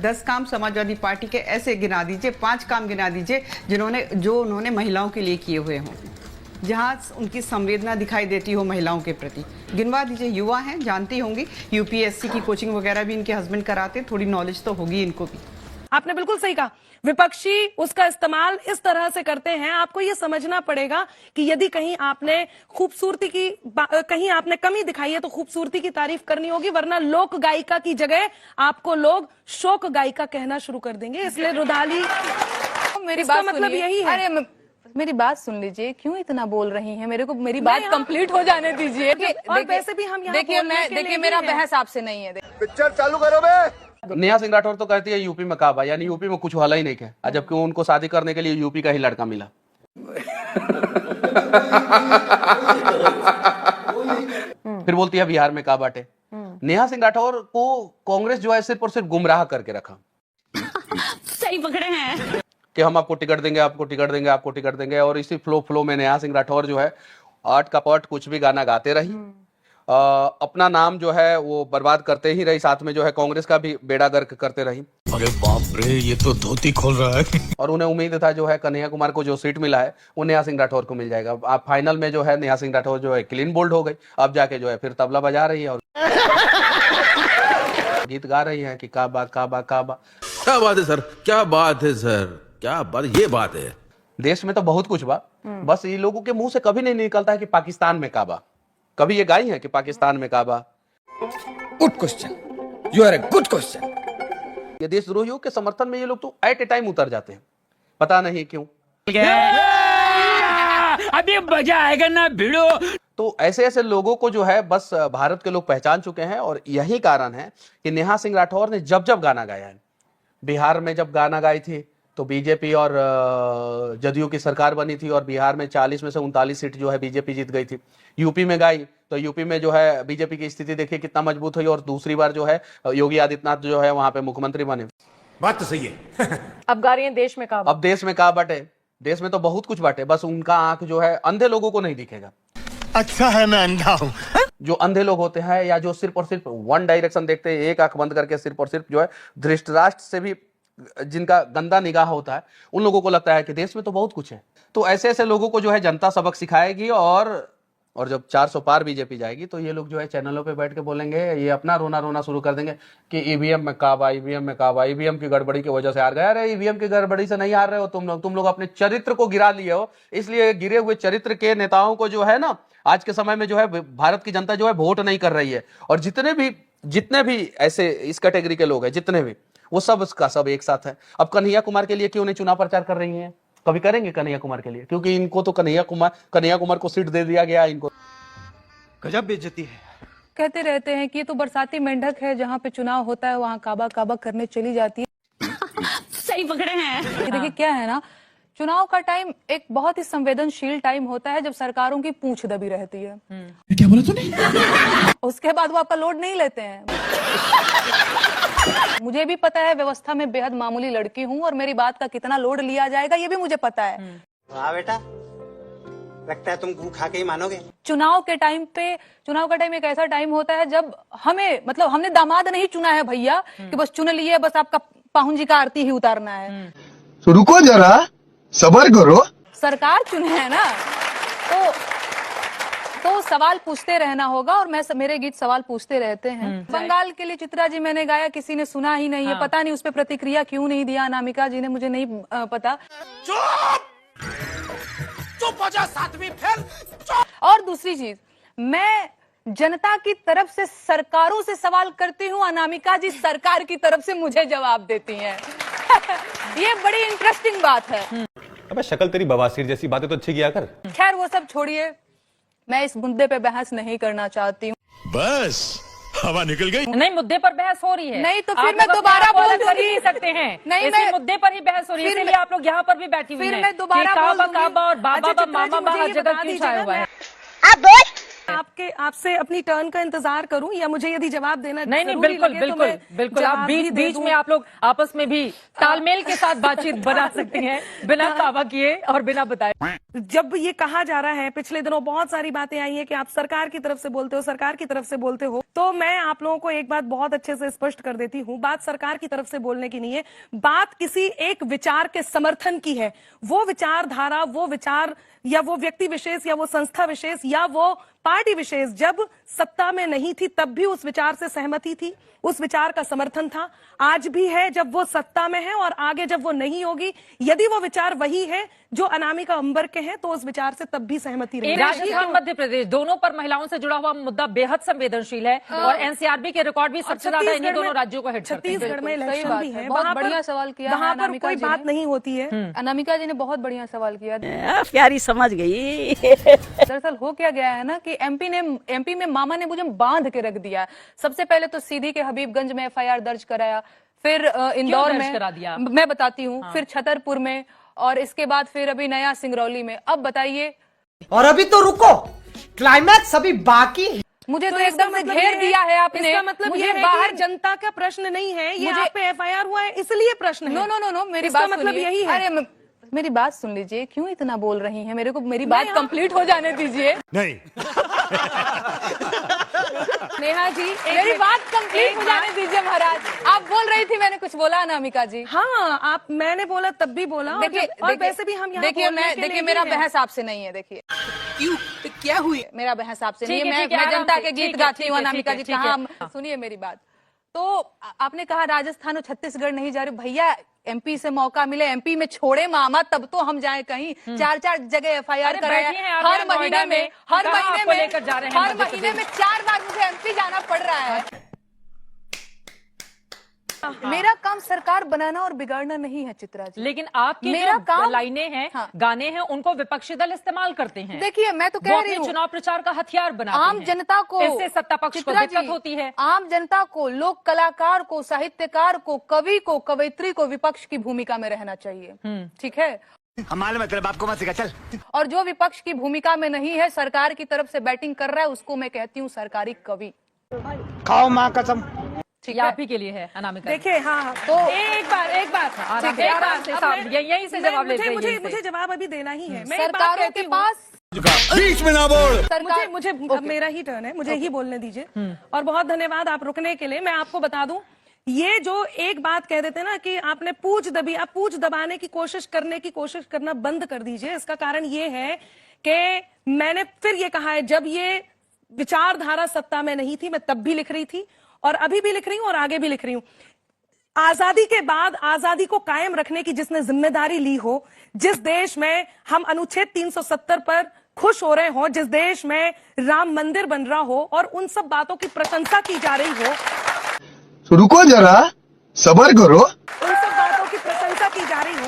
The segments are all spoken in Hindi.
10 काम समाजवादी पार्टी के ऐसे गिना दीजिए, 5 काम गिना दीजिए जो उन्होंने महिलाओं के लिए किए हुए हों, जहां उनकी संवेदना दिखाई देती हो महिलाओं के प्रति। गिनवा दीजिए। युवा हैं, जानती होंगी, यूपीएससी की कोचिंग वगैरह भी इनके हस्बैंड कराते, थोड़ी नॉलेज तो होगी इनको भी। आपने बिल्कुल सही कहा, विपक्षी उसका इस्तेमाल इस तरह से करते हैं। आपको यह समझना पड़ेगा कि यदि कहीं आपने खूबसूरती की कहीं आपने कमी दिखाई है तो खूबसूरती की तारीफ करनी होगी, वरना लोक गायिका की जगह आपको लोग शोक गायिका कहना शुरू कर देंगे। इसलिए रुदाली मेरी बात मतलब यही है। अरे मेरी बात सुन लीजिए, क्यों इतना बोल रही हैं? मेरे को मेरी बात कंप्लीट हो जाने दीजिए। और वैसे भी हम देखिए मेरा बहस आपसे नहीं है। पिक्चर चालू करो बे। नेहा सिंह राठौर तो कहती है यूपी में काबा, यानी यूपी में कुछ वाला ही नहीं है, जबकि उनको शादी करने के लिए यूपी का ही लड़का मिला। फिर बोलती है बिहार में काबा टे। नेहा सिंह राठौर को कांग्रेस जो है सिर्फ और सिर्फ गुमराह करके रखा। सही पकड़े हैं कि हम आपको टिकट देंगे, आपको टिकट देंगे, आपको टिकट देंगे, और इसी फ्लो में नेहा सिंह राठौर जो है आर्ट का पार्ट कुछ भी गाना गाते रही, अपना नाम जो है वो बर्बाद करते ही रही, साथ में जो है कांग्रेस का भी बेड़ा गर्क करते रही। अरे बाप रे, ये तो धोती खोल रहा है। और उन्हें उम्मीद था जो है कन्हैया कुमार को जो सीट मिला है वो नेहा सिंह राठौर को मिल जाएगा। अब फाइनल में जो है नेहा सिंह राठौर जो है क्लीन बोल्ड हो गई। अब जाके जो है फिर तबला बजा रही है और गीत गा रही है कि काबा काबा काबा। क्या बात है सर, क्या बात है सर, क्या बात, ये बात है। देश में तो बहुत कुछ बा, बस ये लोगों के मुंह से कभी नहीं निकलता है कि पाकिस्तान में काबा। कभी ये गाई है कि पाकिस्तान में काबा? Good question, you are a good question. ये देशद्रोहियों के समर्थन में ये लोग तो एट ए टाइम उतर जाते हैं, पता नहीं क्यों। अभी मजा आएगा ना भिड़ो। तो ऐसे ऐसे लोगों को जो है बस भारत के लोग पहचान चुके हैं, और यही कारण है कि नेहा सिंह राठौर ने जब जब गाना गाया है, बिहार में जब गाना गाई थी तो बीजेपी और जदयू की सरकार बनी थी, और बिहार में 40 में से 39 सीट जो है बीजेपी जीत गई थी। यूपी में गाई तो यूपी में जो है बीजेपी की स्थिति देखिए कितना मजबूत हुई, और दूसरी बार जो है योगी आदित्यनाथ जो है वहां पे मुख्यमंत्री बने। बात तो सही है। अब गा रही है देश में काबा। अब देश में कहा बाटे, देश में तो बहुत कुछ बाटे, बस उनका आंख जो है अंधे लोगों को नहीं दिखेगा। अच्छा है मैं अंधा हूँ। जो अंधे लोग होते हैं या जो सिर्फ और सिर्फ वन डायरेक्शन देखते हैं, एक आंख बंद करके सिर्फ और सिर्फ जो है धृतराष्ट्र से भी जिनका गंदा निगाह होता है, उन लोगों को लगता है कि देश में तो बहुत कुछ है। तो ऐसे ऐसे लोगों को जो है जनता सबक सिखाएगी, और जब 400 पार बीजेपी जाएगी तो ये लोग जो है चैनलों पे बैठ के बोलेंगे, ये अपना रोना शुरू कर देंगे कि ईवीएम में काबा, ईवीएम में काबा, ईवीएम की गड़बड़ी की वजह से हार गए। अरे ईवीएम की गड़बड़ी से नहीं हार रहे हो तुम लोग अपने चरित्र को गिरा लिए हो। इसलिए गिरे हुए चरित्र के नेताओं को जो है ना, आज के समय में जो है भारत की जनता जो है वोट नहीं कर रही है। और जितने भी ऐसे इस कैटेगरी के लोग हैं, जितने भी, वो सब का सब एक साथ है। अब कन्हैया कुमार के लिए क्यों नहीं चुनाव प्रचार कर रही हैं? कभी करेंगे कन्हैया कुमार के लिए? क्योंकि इनको तो कन्हैया कुमार को सीट दे दिया गया। इनको गजब बेइज्जती है। कहते रहते हैं कि ये तो बरसाती मेंढक है, जहाँ पे चुनाव होता है वहाँ काबा काबा करने चली जाती है। सही पकड़े हैं। देखिए क्या है ना, चुनाव का टाइम एक बहुत ही संवेदनशील टाइम होता है, जब सरकारों की पूंछ दबी रहती है। क्या बोला तूने? उसके बाद वो आपका लोड नहीं लेते हैं। मुझे भी पता है, व्यवस्था में बेहद मामूली लड़की हूँ, और मेरी बात का कितना लोड लिया जाएगा ये भी मुझे पता है। वाह बेटा, लगता है तुम गू खा के ही मानोगे। चुनाव का टाइम एक ऐसा टाइम होता है जब हमने दामाद नहीं चुना है भैया, कि बस चुन लिए, बस आपका पाहुन जी का आरती ही उतारना है। तो रुको जरा, सबर करो। सरकार चुने है ना, तो सवाल पूछते रहना होगा, और मेरे गीत सवाल पूछते रहते हैं। बंगाल के लिए चित्रा जी मैंने गाया, किसी ने सुना ही नहीं है। पता नहीं उस पर प्रतिक्रिया क्यों नहीं दिया अनामिका जी ने, मुझे नहीं पता। चुप हो जा साध्वी, फिर और दूसरी चीज, मैं जनता की तरफ से सरकारों से सवाल करती हूँ, अनामिका जी सरकार की तरफ से मुझे जवाब देती हैं। ये बड़ी इंटरेस्टिंग बात है। अबे शक्ल तेरी बवासीर जैसी, बातें तो अच्छी किया कर। खैर वो सब छोड़िए, मैं इस मुद्दे पे बहस नहीं करना चाहती हूँ। बस हवा निकल गई। नहीं, मुद्दे पर बहस हो रही है। नहीं तो फिर मैं दोबारा बोल दूंगी। नहीं सकते हैं। नहीं, इसी मुद्दे पर ही बहस हो रही है, इसलिए आप लोग यहाँ पर भी बैठी हुई हैं। फिर मैं दोबारा काबा काबा और बाबा मामा हर जगह क्यों छाया हुआ है? आपके आपसे अपनी टर्न का इंतजार करूं या मुझे यदि जवाब देना नहीं नहीं जरूरी बिल्कुल लगे तो बिल्कुल मैं बिल्कुल आप जवाब भी बीच दे बीच दूं। में आप लोग आपस में भी तालमेल के साथ बातचीत बना सकती हैं बिना दावा किए और बिना बताए। जब ये कहा जा रहा है, पिछले दिनों बहुत सारी बातें आई है कि आप सरकार की तरफ से बोलते हो, सरकार की तरफ से बोलते हो, तो मैं आप लोगों को एक बात बहुत अच्छे से स्पष्ट कर देती हूं। बात सरकार की तरफ से बोलने की नहीं है, बात किसी एक विचार के समर्थन की है। वो विचारधारा, वो विचार या वो व्यक्ति विशेष या वो संस्था विशेष या वो पार्टी विशेष जब सत्ता में नहीं थी तब भी उस विचार से सहमति थी, उस विचार का समर्थन था। आज भी है जब वो सत्ता में है और आगे जब वो नहीं होगी, यदि वो विचार वही है जो अनामिका अंबर के हैं तो उस विचार से तब भी सहमति रहेगी। राजस्थान मध्य प्रदेश दोनों पर महिलाओं से जुड़ा हुआ मुद्दा बेहद संवेदनशील है और एनसीआरबी के रिकॉर्ड भी सबसे ज्यादा इन्हीं दोनों राज्यों को हिट करते हैं। छत्तीसगढ़ में सही इलेक्शन बात भी है, है, बहुत वहां पर- बढ़िया सवाल किया है वहां पर अनामिका कोई जी ने। बात नहीं होती है। अनामिका जी ने बहुत बढ़िया सवाल किया। प्यारी समझ गई। दरअसल हो क्या गया है ना कि एमपी में मामा ने मुझे बांध के रख दिया। सबसे पहले तो सीधी के हबीबगंज में एफआईआर दर्ज कराया, फिर इंदौर में करा दिया? मैं बताती हूँ, फिर छतरपुर में और इसके बाद फिर अभी नया सिंगरौली में। अब बताइए। और अभी तो रुको, क्लाइमैक्स अभी बाकी है। मुझे तो इसका एकदम से मतलब घेर ये है- दिया है आपने। इसका मतलब मुझे ये है बाहर कि जनता का प्रश्न नहीं है, ये मुझे- आप पे एफआईआर हुआ है इसलिए प्रश्न है। नो नो नो नो मेरी इसका बात मतलब सुनिए। यही है। अरे मेरी बात सुन लीजिए, क्यों इतना बोल रही हैं? मेरे को मेरी बात कंप्लीट हो जाने दीजिए। नहीं नेहा जी मेरी बात कंप्लीट हो जाने दीजिए महाराज। आप बोल रही थी, मैंने कुछ बोला अनामिका जी? हाँ, आप मैंने बोला तब भी बोला। और वैसे भी हम यहाँ देखिए बोलने के लिए देखिए ही मेरा हैं। बहस आपसे नहीं है। देखिए क्यों? क्या हुई? मेरा बहस आपसे नहीं ठीक है। है, ठीक है, मैं आराम जनता से, के ठीक गीत है, गाती ठीक हूँ है, अनामिका ठीक जी। है, कहाँ सुनिए मेरी बात। तो आपने कहा राजस्थान और छत्तीसगढ़ नहीं जा रहे। भैया एमपी से मौका मिले, एमपी में छोड़े मामा तब तो हम जाए कहीं। 4-4 जगह एफआईआर कराए हर महीने में, हर महीने में, हर महीने में 4 बार मुझे एमपी जाना पड़ रहा है। मेरा काम सरकार बनाना और बिगाड़ना नहीं है चित्रा जी। लेकिन आपकी मेरा जो काम- लाइनें हैं, हाँ। गाने हैं, उनको विपक्षी दल इस्तेमाल करते हैं। देखिए मैं तो वो कह अपने रही हूँ, चुनाव प्रचार का हथियार बनाते आम हैं। जनता को, इससे सत्ता पक्ष को चित्रा दिक्कत जी, होती है। आम जनता को, लोक कलाकार को, साहित्यकार को, कवि को, कवयित्री को विपक्ष की भूमिका में रहना चाहिए। ठीक है। हमारे मतलब आपको मत सिखा, चल। और जो विपक्ष की भूमिका में नहीं है, सरकार की तरफ से बैटिंग कर रहा है, उसको मैं कहती हूँ सरकारी कवि। खाओ माँ कसम। ठीक ये है। आप ही के लिए है अनामिका। देखिए हाँ, तो एक बार आराम से, एक आराम बार से अब साहब, मैं- यहीं से मैं- जवाब लेते हैं, मुझे यहीं से। मुझे जवाब अभी देना ही है। मैं एक बात सरकारों कहती के हूँ। पास बीच में ना बोल। सरकार मुझे अब मेरा ही टर्न है, मुझे ही बोलने दीजिए। और बहुत धन्यवाद आप रुकने के लिए। मैं आपको बता दूं, ये जो एक बात कह देते हैं ना कि आपने पूछ दबी, आप पूछ दबाने की कोशिश करना बंद कर दीजिए। इसका कारण ये है कि मैंने फिर ये कहा है, जब ये विचारधारा सत्ता में नहीं थी मैं तब भी लिख रही थी और अभी भी लिख रही हूं और आगे भी लिख रही हूं। आजादी के बाद आजादी को कायम रखने की जिसने जिम्मेदारी ली हो, जिस देश में हम अनुच्छेद 370 पर खुश हो रहे हो, जिस देश में राम मंदिर बन रहा हो और उन सब बातों की प्रशंसा की जा रही हो, रुको जरा, सबर करो। उन सब बातों की प्रशंसा की जा रही हो,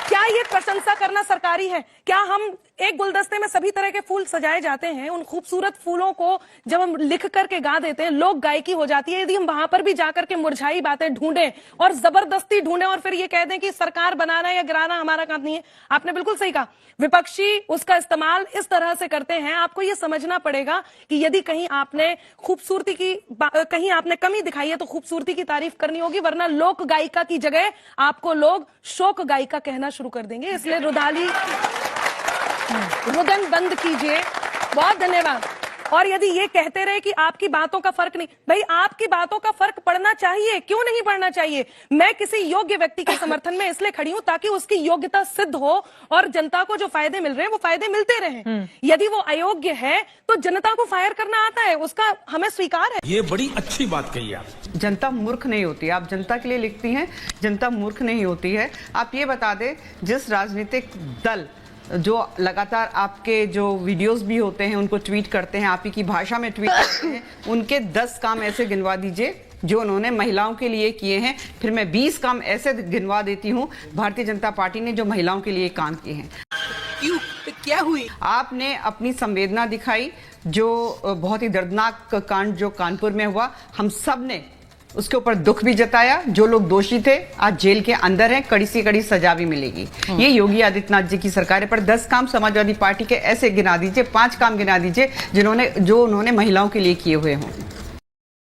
क्या ये प्रशंसा करना सरकारी है? क्या हम एक गुलदस्ते में सभी तरह के फूल सजाए जाते हैं, उन खूबसूरत फूलों को जब हम लिख करके गा देते हैं, लोक गायकी हो जाती है। यदि हम वहां पर भी जाकर के मुरझाई बातें ढूंढें और जबरदस्ती ढूंढें और फिर ये कह दें कि सरकार बनाना या गिराना हमारा काम नहीं है, आपने बिल्कुल सही कहा। विपक्षी उसका इस्तेमाल इस तरह से करते हैं। आपको ये समझना पड़ेगा कि यदि कहीं आपने खूबसूरती की कहीं आपने कमी दिखाई है तो खूबसूरती की तारीफ करनी होगी, वरना लोक गायिका की जगह आपको लोग शोक गायिका कहना शुरू कर देंगे। इसलिए रुदन बंद कीजिए। बहुत धन्यवाद। और यदि ये कहते रहे कि आपकी बातों का फर्क नहीं, भाई आपकी बातों का फर्क पड़ना चाहिए, क्यों नहीं पड़ना चाहिए? मैं किसी योग्य व्यक्ति के समर्थन में इसलिए खड़ी हूं ताकि उसकी योग्यता सिद्ध हो और जनता को जो फायदे मिल रहे हैं वो फायदे मिलते रहें। यदि वो अयोग्य है तो जनता को फायर करना आता है, उसका हमें स्वीकार है। ये बड़ी अच्छी बात कही आप। जनता मूर्ख नहीं होती। आप जनता के लिए लिखती हैं, जनता मूर्ख नहीं होती है। आप ये बता दें, जिस राजनीतिक दल जो लगातार आपके जो वीडियोस भी होते हैं उनको ट्वीट करते हैं, आप ही की भाषा में ट्वीट करते हैं, उनके 10 काम ऐसे गिनवा दीजिए जो उन्होंने महिलाओं के लिए किए हैं। फिर मैं 20 काम ऐसे गिनवा देती हूं भारतीय जनता पार्टी ने जो महिलाओं के लिए काम किए हैं। क्यों? क्या हुई? आपने अपनी संवेदना दिखाई, जो बहुत ही दर्दनाक कांड जो कानपुर में हुआ, हम सब ने उसके ऊपर दुख भी जताया। जो लोग दोषी थे आज जेल के अंदर हैं, कड़ी से कड़ी सजा भी मिलेगी। ये योगी आदित्यनाथ जी की सरकार है। पर 10 काम समाजवादी पार्टी के ऐसे गिना दीजिए, 5 काम गिना दीजिए जो उन्होंने महिलाओं के लिए किए हुए हों।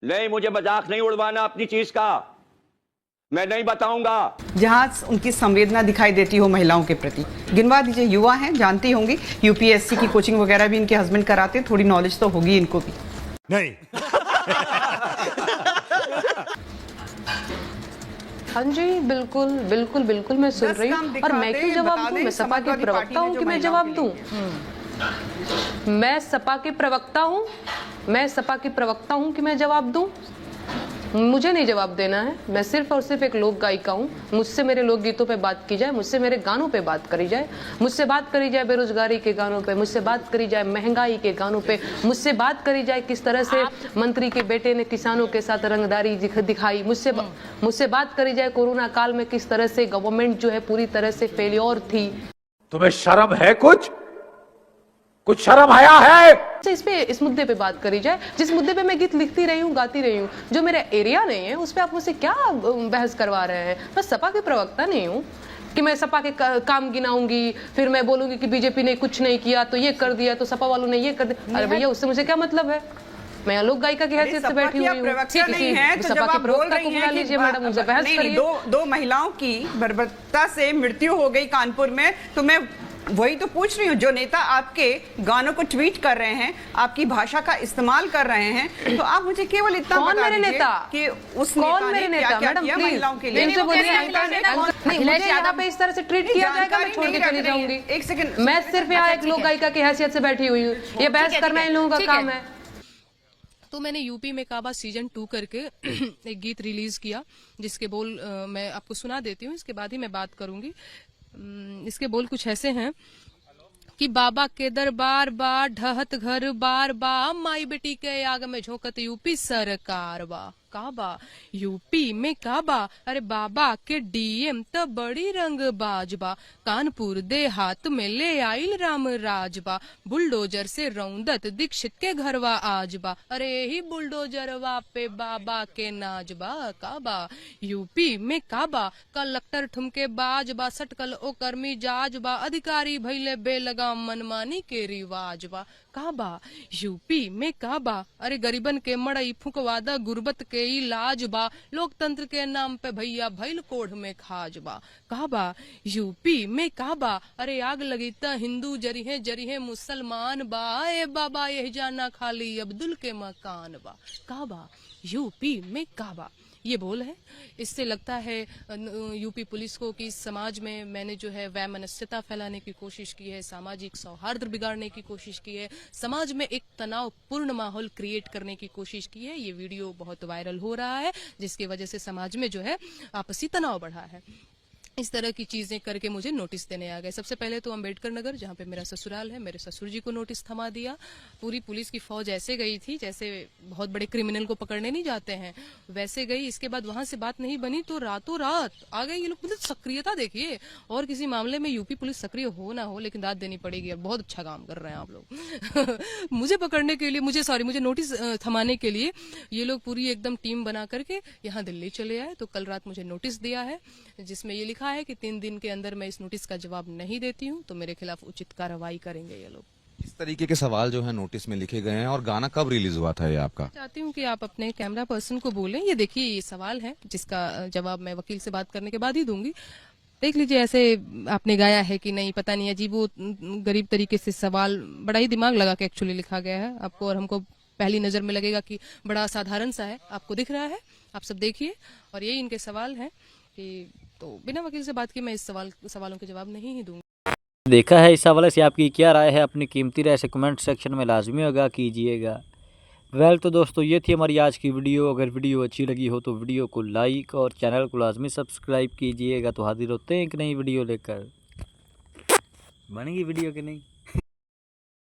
नहीं, मुझे मजाक नहीं उड़वाना अपनी चीज का, मैं नहीं बताऊंगा। जहां उनकी संवेदना दिखाई देती हो महिलाओं के प्रति। गिनवा दीजिए। युवा हैं, जानती होंगी, यूपीएससी की कोचिंग वगैरह भी इनके हस्बैंड कराते हैं, थोड़ी नॉलेज तो होगी इनको भी। नहीं। हाँ जी, बिल्कुल बिल्कुल बिल्कुल मैं सुन रही हूँ। और मैं क्यों जवाब दूं? मैं सपा के प्रवक्ता हूँ कि मैं जवाब दूं? मैं सपा के प्रवक्ता हूँ, मैं सपा की प्रवक्ता हूँ कि मैं जवाब दूं? मुझे नहीं जवाब देना है। मैं सिर्फ और सिर्फ एक लोक गायिका हूँ। मुझसे मेरे लोकगीतों पे बात की जाए, मुझसे मेरे गानों पे बात करी जाए, मुझसे बात करी जाए बेरोजगारी के गानों पे, मुझसे बात करी जाए महंगाई के गानों पे, मुझसे बात करी जाए किस तरह से मंत्री के बेटे ने किसानों के साथ रंगदारी दिखाई, मुझसे बात करी जाए कोरोना काल में किस तरह से गवर्नमेंट जो है पूरी तरह से फेल्योर थी। तुम्हें शर्म है? कुछ शर्म आया है? इस मुद्दे पे बात करी जाए, जिस मुद्दे पे मैं गीत लिखती रही हूँ, गाती रही हूँ, जो मेरा एरिया नहीं है उस पे आप मुझसे क्या बहस करवा रहे हैं? मैं सपा के प्रवक्ता नहीं हूँ कि मैं सपा के काम गिनाऊंगी, फिर मैं बोलूंगी कि बीजेपी ने कुछ नहीं किया तो ये कर दिया, तो सपा वालों ने ये कर दिया। अरे भैया, उससे मुझे क्या मतलब है? मैं लोक गायिका की हैसियत से बैठी हुई हूँ। सपा के प्रवक्ता को बुला लीजिए मैडम, मुझसे बहस करिए। दो महिलाओं की बर्बरता से मृत्यु हो गई कानपुर में, तो मैं वही तो पूछ रही हूँ। जो नेता आपके गानों को ट्वीट कर रहे हैं, आपकी भाषा का इस्तेमाल कर रहे हैं, तो आप मुझे केवल इतना बता दीजिए कि उस नेता ने क्या किया महिलाओं के लिए। मुझे यहाँ पे इस तरह से ट्रीट किया जाएगा, मैं छोड़ के चली जाऊंगी। एक सेकंड, मैं सिर्फ यहाँ एक लोक गायिका की हैसियत से बैठी हुई हूँ। ये बहस करना इन लोगों का काम है। तो मैंने यूपी में काबा सीजन 2 करके एक गीत रिलीज किया, जिसके बोल मैं आपको सुना देती हूँ, इसके बाद ही मैं बात करूंगी। इसके बोल कुछ ऐसे हैं कि बाबा के दरबार बा, ढहत घर बार बा, माई बेटी के आग में झोंकत यूपी सरकार बा। काबा यूपी में काबा, अरे बाबा के डीएम तो बड़ी रंग बाजबा, कानपुर दे हाथ में ले आइल राम राजबा, बुलडोजर से रौंदत दीक्षित के घरवा आजबा, अरे ही बुलडोजरवा पे बाबा के नाजबा। काबा यूपी में काबा, कलेक्टर ठुमके बाजबा, सटकल ओ कर्मी जाजबा, अधिकारी भैले बेलगाम मनमानी के रिवाजबा। काबा यूपी में काबा, अरे गरीबन के मड़ई फुकवादा, गुर्बत के इलाज बा, लोकतंत्र के नाम पे भैया भैल कोढ़ में खाजबा। काबा यूपी में काबा, अरे आग लगी त हिंदू जरिहे मुसलमान बा, ए बाबा यह जाना खाली अब्दुल के मकान बा। काबा यूपी में काबा, ये बोल है। इससे लगता है यूपी पुलिस को कि समाज में मैंने जो है वैमनस्यता फैलाने की कोशिश की है, सामाजिक सौहार्द बिगाड़ने की कोशिश की है, समाज में एक तनावपूर्ण माहौल क्रिएट करने की कोशिश की है। ये वीडियो बहुत वायरल हो रहा है, जिसकी वजह से समाज में जो है आपसी तनाव बढ़ा है। इस तरह की चीजें करके मुझे नोटिस देने आ गए। सबसे पहले तो अंबेडकर नगर, जहाँ पे मेरा ससुराल है, मेरे ससुर जी को नोटिस थमा दिया। पूरी पुलिस की फौज ऐसे गई थी जैसे बहुत बड़े क्रिमिनल को पकड़ने नहीं जाते हैं, वैसे गई। इसके बाद वहां से बात नहीं बनी तो रातों रात आ गए ये लोग। मतलब सक्रियता देखिए, और किसी मामले में यूपी पुलिस सक्रिय हो ना हो, लेकिन दाद देनी पड़ेगी। और बहुत अच्छा काम कर रहे हैं आप लोग। मुझे पकड़ने के लिए, मुझे नोटिस थमाने के लिए ये लोग पूरी एकदम टीम बना करके यहाँ दिल्ली चले आए। तो कल रात मुझे नोटिस दिया है, जिसमें ये लिखा है कि 3 दिन के अंदर मैं इस नोटिस का जवाब नहीं देती हूं तो मेरे खिलाफ उचित कार्रवाई करेंगे ये लोग। इस तरीके के सवाल जो है नोटिस में लिखे गए हैं। और गाना कब रिलीज हुआ था ये आपका? चाहती हूं कि आप अपने कैमरा पर्सन को बोलें। ये देखिए, ये सवाल है जिसका जवाब मैं वकील से बात करने के बाद ही दूंगी। देख लीजिए, ऐसे आपने गाया है कि नहीं पता नहीं, अजीब गरीब तरीके से सवाल, बड़ा ही दिमाग लगा के एक्चुअली लिखा गया है। आपको और हमको पहली नजर में लगेगा कि बड़ा साधारण सा है, आपको दिख रहा है, आप सब देखिए। और यही इनके सवाल हैं कि तो बिना वकील से बात की मैं इस सवालों के जवाब नहीं ही दूंगा। देखा है, इस हवाले से आपकी क्या राय है? अपनी कीमती राय से कमेंट सेक्शन में लाजमी आगाह कीजिएगा। वेल तो दोस्तों, ये थी हमारी आज की वीडियो। अगर वीडियो अच्छी लगी हो तो वीडियो को लाइक और चैनल को लाजमी सब्सक्राइब कीजिएगा। तो हाजिर होते हैं एक नई वीडियो लेकर। बनेगी वीडियो कि नहीं?